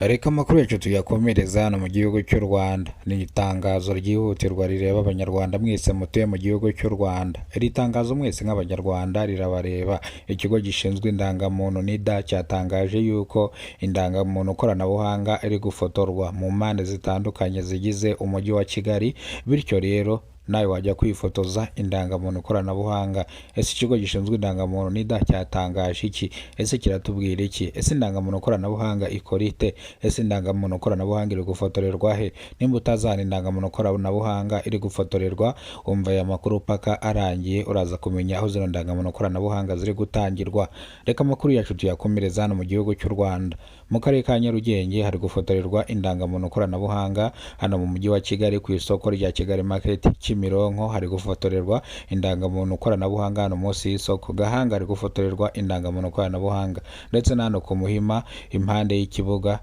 Reka amakuru yacu tuyakomereza hano mu gihugu cy'u Rwanda. Ni itangazo ryihutirwa rireba abanyarwanda mwese mutuye mu gihugu cy'u Rwanda. Iri tangazo mwese nk'abanyarwanda rirabareba. Ikigo gishinzwe indangamuntu NIDA cyatangaje yuko indangamuntu koranabuhanga iri gufotorwa mu mpande zitandukanye zigize umujyi wa Kigali, bityo rero nawe wajya kwifotoza indangamuntu koranabuhanga. Ese ikigo gishinzwe indangamuntu NIDA cyatangaje iki? Ese kiratubwira iki? Ese indangamuntu koranabuhanga ikora ite? Ese indangamuntu koranabuhanga iri gufotorerwa he? Nimba utazana indangamuntu koranabuhanga iri gufotorerwa, umva aya makuru paka arangiye uraza kumenya aho zino ndangamuntu koranabuhanga ziri gutangirwa. Reka amakuru yacu tuyakomereza hano mu gihugu cy'u Rwanda. Mu karere ka Nyarugenge hari gufotorerwa indangamuntu koranabuhanga. Hano mu mujyi wa Kigali ku isoko rya Kigali Market Kimironko hari gufotorerwa indangamuntu koranabuhanga. Hano munsi y'isoko Gahanga hari gufotorerwa indangamuntu koranabuhanga, ndetse n'hano ku Muhima impande y'ikibuga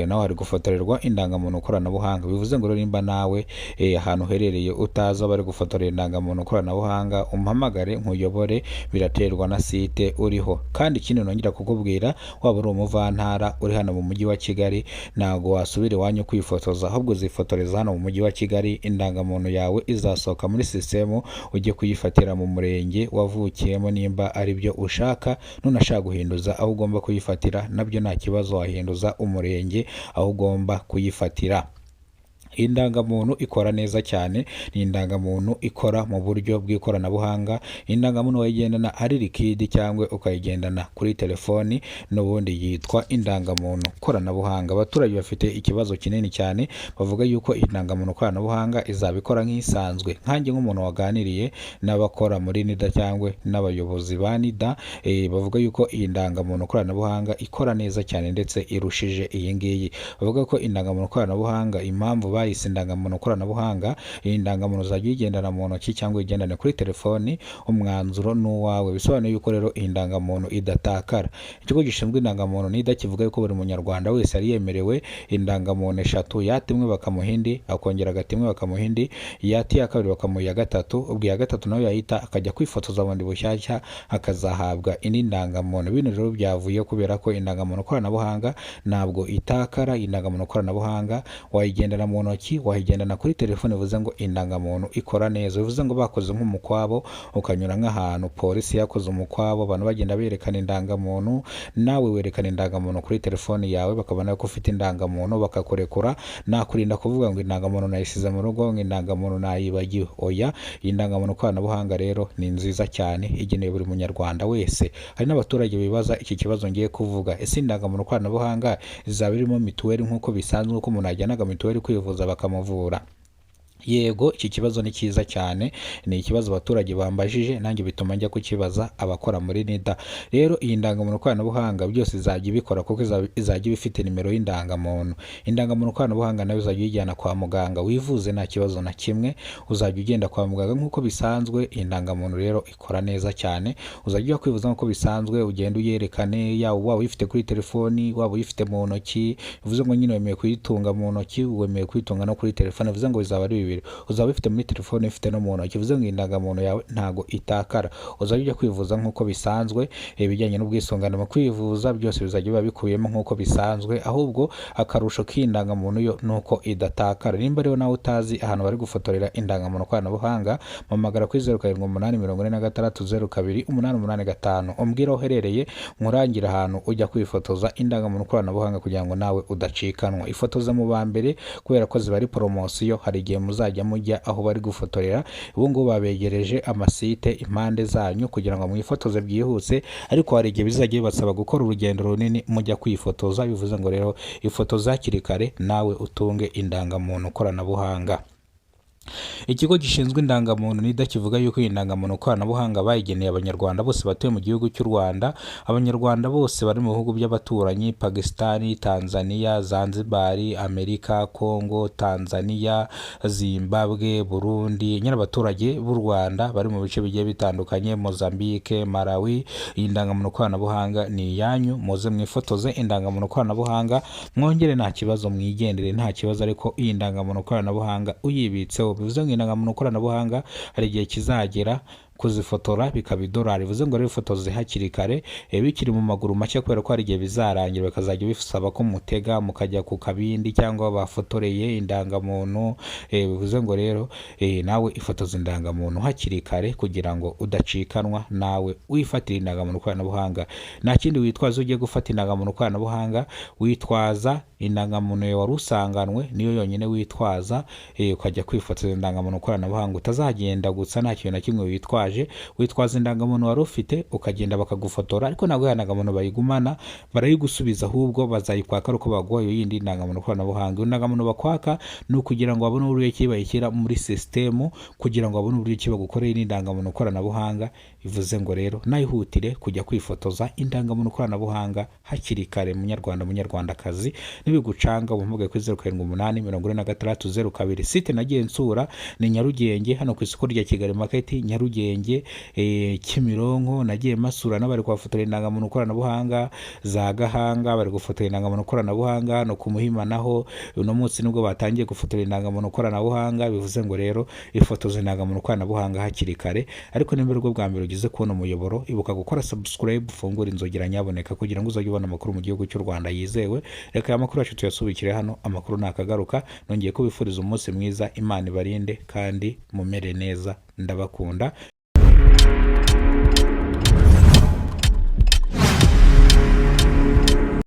naho hari gufotorerwa indangamuntu koranabuhanga. Bivuze ngo nimba nawe ahantu uherereye utaza bari gufotorera indangamuntu koranabuhanga, umpamagare nkuyobore, biraterwa na site uriho. Kandi ikindi nongera kukubwira, waba uri umuvantara uri hano mu mujyi wa Kigali, ntago wasubira iwanyu kwifotoza, ahubwo uzifotoreza hano mu mujyi wa Kigali. Indangamuntu yawe izasohoka muri sisitemu, ujye kuyifatira mu murenge wavukiyemo nimba ari byo ushaka. Nunashaka guhinduza aho ugomba kuyifatira nabyo nta kibazo, wahinduza umurenge aho ugomba kuyifatira. Indangamuntu ikora neza cyane, ni indangamuntu ikora mu buryo bw'ikoranabuhanga. Indangamuntu wayigendana ari liquide cyangwa ukayigendana kuri telefoni, n'ubundi yitwa indangamuntu koranabuhanga. Abaturage bafite ikibazo kinini cyane, bavuga yuko indangamuntu koranabuhanga izabikora nk'isanzwe. Nkanjye nk'umuntu waganiriye n'abakora muri NIDA cyangwa n'abayobozi ba NIDA, bavuga yuko iyi ndangamuntu koranabuhanga ikora neza cyane ndetse irushije iyi ngiyi. Bavuga ko indangamuntu koranabuhanga impamvu bayise indangamuntu koranabuhanga, iyi ndangamuntu uzajya uyigendana mu ntoki cyangwa uyigendane kuri telefoni, umwanzuro n'uwawe. Bisobanuye yuko rero iyi ndangamuntu idatakara. Ikigo gishinzwe indangamuntu NIDA kivuga yuko buri munyarwanda wese yari yemerewe indangamuntu eshatu, yatimwe bakamuha indi, akongera agatimwe bakamuha indi, yati ya kabiri bakamuha iya gatatu, ubwo iya gatatu nawe yahita akajya kwifotoza bundi bushyashya akazahabwa indi ndangamuntu. Bino rero byavuye kubera ko indangamuntu koranabuhanga ntabwo itakara. Indangamuntu koranabuhanga wayigendana mu ntoki, wayigendana kuri telefone. Bivuze ngo indangamuntu ikora neza. Bivuze ngo bakoze nk'umukwabo, ukanyura nk'ahantu polisi yakoze umukwabo, abantu bagenda berekana indangamuntu, nawe werekana indangamuntu kuri telefone yawe, bakabona ko ufite indangamuntu bakakurekura. Nakurinda kuvuga ngo indangamuntu nayisize mu rugo, ngo indangamuntu nayibagiwe. Oya, iyi ndangamuntu koranabuhanga rero ni nziza cyane, igenewe buri munyarwanda wese. Hari n'abaturage bibaza iki kibazo ngiye kuvuga, ese indangamuntu koranabuhanga izaba irimo mituweli nk'uko bisanzwe, uko umuntu ajyanaga mituweli kwivuza bakamuvura? Yego, iki kibazo ni cyiza cyane, ni ikibazo abaturage bambajije, nanjye bituma njya kukibaza abakora muri NIDA. Rero iyi ndangamuntu koranabuhanga byose izajya ibikora, kuko izajya iba ifite nimero y'indangamuntu. Indangamuntu koranabuhanga nayo uzajya uyijyana kwa muganga wivuze nta kibazo na kimwe, uzajya ugenda kwa muganga nk'uko bisanzwe. Indangamuntu rero ikora neza cyane, uzajya ujya kwivuza nk'uko bisanzwe, ugenda uyerekane, waba uyifite kuri telefoni, waba uyifite mu ntoki. Bivuze ngo nyine wemeye kuyitunga mu ntoki, wemeye kuyitunga no kuri telefone. Bivuze ngo bizaba ari uzaba ufite muri telefone, ufite no mu ntoki. Bivuze ngo indangamuntu yawe ntago itakara. Uzajya ujya kwivuza nk'uko bisanzwe, ibijyanye n'ubwisungane mu kwivuza byose bizajya biba bikubiyemo nk'uko bisanzwe, ahubwo akarusho k'indangamuntu yo nuko idatakara. Nimba rero nawe utazi ahantu bari gufotorera indangamuntu koranabuhanga, mpamagara kuri 0784460285 umbwira aho uherereye, nkurangira ahantu ujya kwifotoza indangamuntu koranabuhanga kugira ngo nawe udacikanwa. Ifotoza mu ba mbere kubera ko ziba ari poromosiyo. Hari igihe muzajya mujya aho bari gufotorera. Ubu ngubu babegereje amasite impande zanyu kugira ngo mwifotoze byihuse, ariko hari igihe bizajya bibasaba gukora urugendo runini mujya kwifotoza. Bivuze ngo rero ifotoza hakiri kare nawe utunge indangamuntu koranabuhanga. Ikigo gishinzwe indangamuntu NIDA kivuga yuko indangamuntu koranabuhanga bayigeneye abanyarwanda bose batuye mu gihugu cy'u Rwanda. Abanyarwanda bose bari mu bihugu by'abaturanyi, Pakistan, Tanzania, Zanzibar, Amerika, Congo, Tanzania, Zimbabwe, Burundi. Nyine abaturage b'u Rwanda bari mu bice bigiye bitandukanye, Mozambique, Malawi. Iyi ndangamuntu koranabuhanga ni iyanyu, muze mwifotoze indangamuntu koranabuhanga, mwongere nta kibazo, mwigendere nta kibazo. Ariko iyi ndangamuntu koranabuhanga uyibitseho. Bivuze ngo indangamuntu koranabuhanga hari igihe kizagera kuzifotora bikaba idolari. Bivuze ngo rero ifotoze hakiri kare bikiri mu maguru make, kubera ko hari igihe bizarangira bakazajya bisaba ko mutega mukajya ku kabindi cyangwa bafotoreye indangamuntu. Bivuze ngo rero nawe ifotoza indangamuntu hakiri kare kugira ngo udacikanwa, nawe wifatira indangamuntu koranabuhanga. Nta kindi witwaza ugiye gufata indangamuntu koranabuhanga, witwaza indangamuntu yawe wari usanganwe, niyo yonyine witwaza ukajya kwifotoza indangamuntu koranabuhanga. Utazagenda gusa nta kintu na kimwe witwaje, witwaza indangamuntu wari ufite ukagenda bakagufotora, ariko ntabwo ya ndangamuntu bayigumana, barayigusubiza, ahubwo bazayikwaka ari uko baguha iyo yindi ndangamuntu koranabuhanga. Indangamuntu bakwaka ni ukugira ngo babone uburyo ki bayishyira muri sisitemu, kugira ngo babone uburyo ki bagukorera indangamuntu koranabuhanga. Bivuze ngo rero nayihutire kujya kwifotoza indangamuntu koranabuhanga hakiri kare, munyarwanda munyarwandakazi. Nibigucanga umuhamagaye kuri 07884602. Site nagiye nsura ni Nyarugenge, hano ku isoko rya Kigali Market Nyarugenge, Kimironko. Nagiye masura n'abari kubafotora indangamuntu koranabuhanga, za Gahanga bari gufotora indangamuntu koranabuhanga, hano ku Muhima naho uno munsi nibwo batangiye gufotora indangamuntu koranabuhanga. Bivuze ngo rero ifotoza indangamuntu koranabuhanga hakiri kare. Ariko nimba rwo bwa mbere ugize kubona umuyoboro, ibuka gukora subscribe, ufungura inzogera nyaboneka kugira ngo uzajye ubona amakuru mu gihugu cy'u Rwanda yizewe. Reka amakuru yacu tuyasubikire hano, amakuru nakagaruka. Nongeye kubifuriza umunsi mwiza, Imana ibarinde kandi mumere neza, ndabakunda.